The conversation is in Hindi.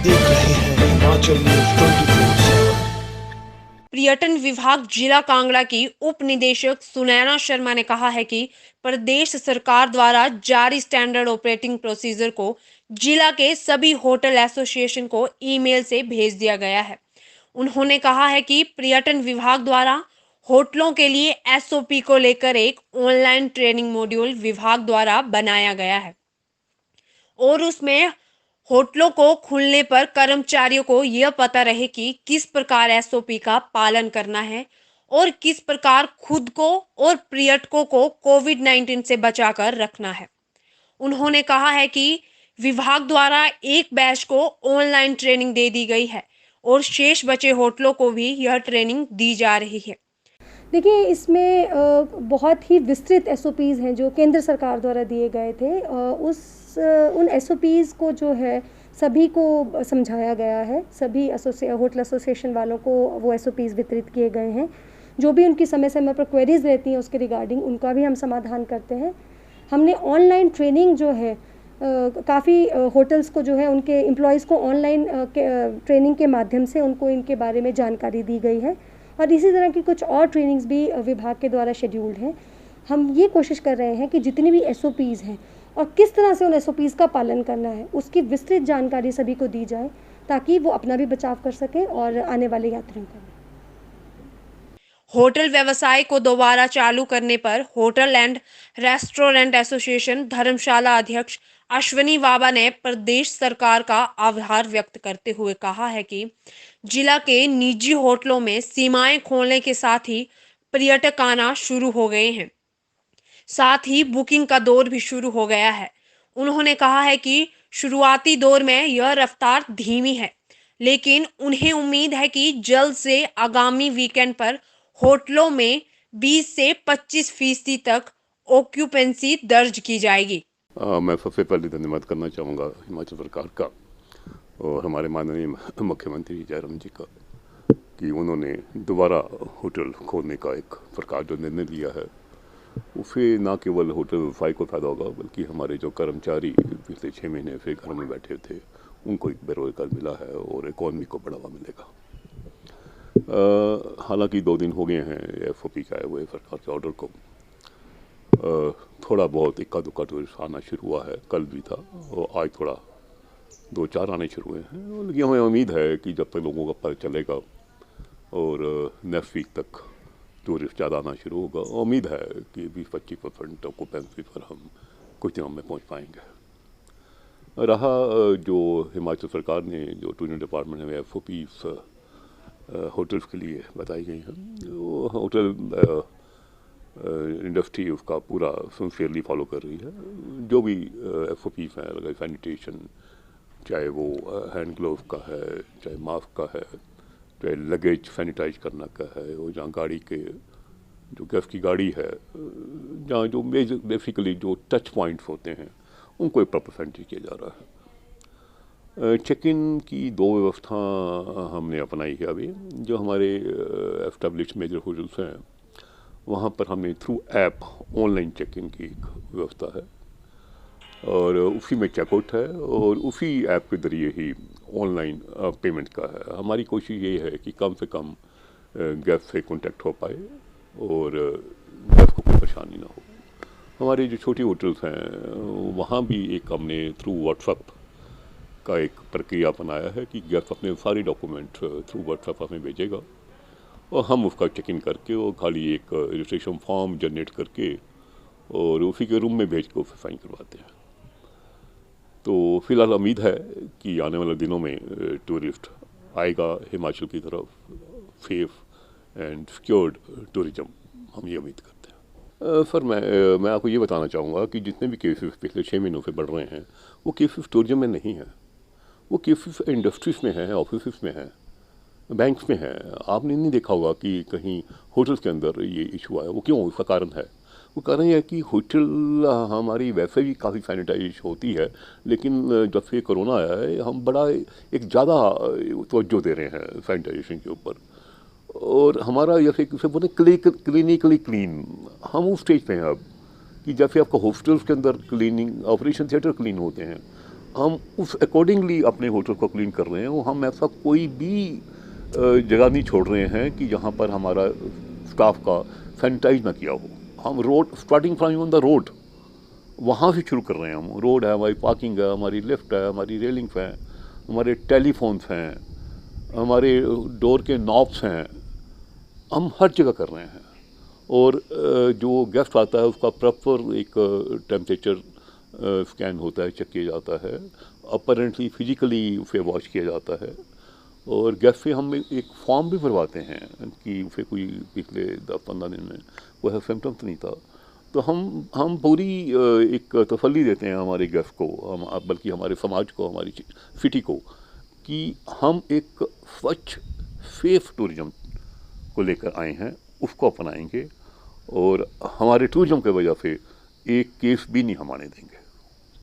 देख रहे हैं हिमाचल न्यूज 24/7। पर्यटन विभाग जिला कांगड़ा की उप निदेशक सुनैना शर्मा ने कहा है कि प्रदेश सरकार द्वारा जारी स्टैंडर्ड ऑपरेटिंग प्रोसीजर को जिला के सभी होटल एसोसिएशन को ईमेल से भेज दिया गया है। उन्होंने कहा है कि पर्यटन विभाग द्वारा होटलों के लिए एसओपी को लेकर एक ऑनलाइन ट्रेनिंग मॉड्यूल विभाग द्वारा बनाया गया है और उसमें होटलों को खुलने पर कर्मचारियों को यह पता रहे कि किस प्रकार एसओपी का पालन करना है और किस प्रकार खुद को और पर्यटकों को कोविड-19 से बचाकर रखना है। उन्होंने कहा है कि विभाग द्वारा एक बैच को ऑनलाइन ट्रेनिंग दे दी गई है और शेष बचे होटलों को भी यह ट्रेनिंग दी जा रही है। देखिए, इसमें बहुत ही विस्तृत एसओपीज़ हैं जो केंद्र सरकार द्वारा दिए गए थे। उन एसओपीज़ को जो है सभी को समझाया गया है। सभी होटल एसोसिएशन वालों को वो एसओपीज़ वितरित किए गए हैं। जो भी उनकी समय समय पर क्वेरीज रहती हैं उसके रिगार्डिंग, उनका भी हम समाधान करते हैं। हमने ऑनलाइन ट्रेनिंग जो है काफ़ी होटल्स को जो है उनके एम्प्लॉयज़ को ऑनलाइन ट्रेनिंग के माध्यम से उनको इनके बारे में जानकारी दी गई है और इसी तरह की कुछ और ट्रेनिंग्स भी विभाग के द्वारा शेड्यूल्ड हैं। हम ये कोशिश कर रहे हैं कि जितनी भी एसओपीज़ हैं और किस तरह से उन एसओपीज़ का पालन करना है उसकी विस्तृत जानकारी सभी को दी जाए ताकि वो अपना भी बचाव कर सकें और आने वाले यात्रियों का भी। होटल व्यवसाय को दोबारा चालू करने पर होटल एंड रेस्टोरेंट एसोसिएशन धर्मशाला अध्यक्ष अश्विनी बाबा ने प्रदेश सरकार का आभार व्यक्त करते हुए कहा है कि जिला के निजी होटलों में सीमाएं खोलने के साथ ही पर्यटक आना शुरू हो गए हैं, साथ ही बुकिंग का दौर भी शुरू हो गया है। उन्होंने कहा है कि शुरुआती दौर में यह रफ्तार धीमी है, लेकिन उन्हें उम्मीद है कि जल्द से आगामी वीकेंड पर होटलों में 20 से 25% तक ऑक्यूपेंसी दर्ज की जाएगी। मैं सबसे पहले धन्यवाद करना चाहूँगा हिमाचल सरकार का और हमारे माननीय मुख्यमंत्री जयराम जी का कि उन्होंने दोबारा होटल खोलने का एक सरकार जो निर्णय लिया है उससे न केवल होटल व्यवसाय को फायदा होगा बल्कि हमारे जो कर्मचारी पिछले 6 महीने से घर में बैठे थे उनको एक बेरोजगार मिला है और इकॉनमी को बढ़ावा मिलेगा। हालांकि 2 दिन हो गए हैं एफओपी का आए हुए सरकार के ऑर्डर को। थोड़ा बहुत इक्का दुक्का टूरिस्ट आना शुरू हुआ है, कल भी था और आज थोड़ा 2-4 आने शुरू हुए हैं। लेकिन हमें उम्मीद है कि जब तक लोगों का पता चलेगा और नेक्स्ट वीक तक टूरिस्ट ज़्यादा आना शुरू होगा, उम्मीद है कि 20-25% ऑक्यूपेंसी पर हम कुछ दिनों में पहुंच पाएंगे। रहा जो हिमाचल सरकार ने जो टूरिज्म डिपार्टमेंट में एफओपीज़ होटल्स के लिए बताई गई हैं, वो होटल इंडस्ट्री उसका पूरा सिंसियरली फॉलो कर रही है। जो भी एफओपीज़ हैं, अगर सैनिटेशन, चाहे वो हैंड ग्लोव का है, चाहे मास्क का है, चाहे लगेज सैनिटाइज करना का है, और जहाँ गाड़ी के जो गेस्ट की गाड़ी है, जहाँ जो बेसिकली जो टच पॉइंट्स होते हैं उनको एक प्रॉपर सैनिटाइज किया जा रहा है। चेक इन की 2 व्यवस्था हमने अपनाई है अभी। जो हमारे एस्टेब्लिश्ड मेजर होटल्स हैं वहाँ पर हमने through app online check in की एक व्यवस्था है और उसी में चेकआउट है और उसी ऐप के ज़रिए ही ऑनलाइन पेमेंट का है। हमारी कोशिश ये है कि कम से कम गेस्ट से कांटेक्ट हो पाए और गेस्ट को कोई परेशानी ना हो। हमारे जो छोटी होटल्स हैं वहाँ भी एक हमने थ्रू व्हाट्सएप का एक प्रक्रिया अपनाया है कि गेस्ट अपने सारे डॉक्यूमेंट थ्रू व्हाट्सएप हमें भेजेगा और हम उसका चेक इन करके वो खाली एक रजिस्ट्रेशन फॉर्म जनरेट करके और उसी के रूम में भेज के उसे साइन करवाते हैं। तो फिलहाल उम्मीद है कि आने वाले दिनों में टूरिस्ट आएगा हिमाचल की तरफ, सेफ एंड सिक्योर्ड टूरिज्म, हम ये उम्मीद करते हैं। सर मैं आपको ये बताना चाहूँगा कि जितने भी केसेस पिछले 6 महीनों से बढ़ रहे हैं वो केसेस टूरिज्म में नहीं है, वो केसेस इंडस्ट्रीज में हैं, ऑफिस में हैं, बैंक्स में है। आपने नहीं देखा होगा कि कहीं होटल्स के अंदर ये इशू आया। वो क्यों? उसका कारण है, वो कारण यह है कि होटल हमारी वैसे भी काफ़ी सैनिटाइज होती है, लेकिन जब से कोरोना आया है हम बड़ा एक ज़्यादा तवज्जो दे रहे हैं सैनिटाइजेशन के ऊपर और हमारा जैसे किसे बोले क्लिनिकली क्लीन, हम उस स्टेज पे हैं अब कि जैसे आपका हॉस्पिटल्स के अंदर क्लीनिंग ऑपरेशन थिएटर क्लीन होते हैं, हम उस अकॉर्डिंगली अपने होटल को क्लीन कर रहे हैं। और हम ऐसा कोई भी जगह नहीं छोड़ रहे हैं कि जहाँ पर हमारा स्टाफ का सैनिटाइज ना किया हो। हम road starting from on the road वहाँ से शुरू कर रहे हैं। हम रोड है, हमारी पार्किंग है, हमारी लिफ्ट है, हमारी रेलिंग्स हैं, हमारे टेलीफोन्स हैं, हमारे डोर के नॉब्स हैं, हम हर जगह कर रहे हैं। और जो गेस्ट आता है उसका प्रॉपर एक टेम्परेचर स्कैन होता है, चेक किया जाता है, अपरेंटली फिजिकली उसे वॉश किया जाता है। और गेस्ट से हम एक फॉर्म भी भरवाते हैं कि उसे कोई पिछले 10-15 दिन में कोई सिम्टम्स नहीं था। तो हम पूरी एक तसल्ली देते हैं हमारे गेस्ट को, हम बल्कि हमारे समाज को, हमारी सिटी को, कि हम एक स्वच्छ सेफ टूरिज्म को लेकर आए हैं, उसको अपनाएंगे और हमारे टूरिज्म की वजह से एक केस भी नहीं हम आने देंगे।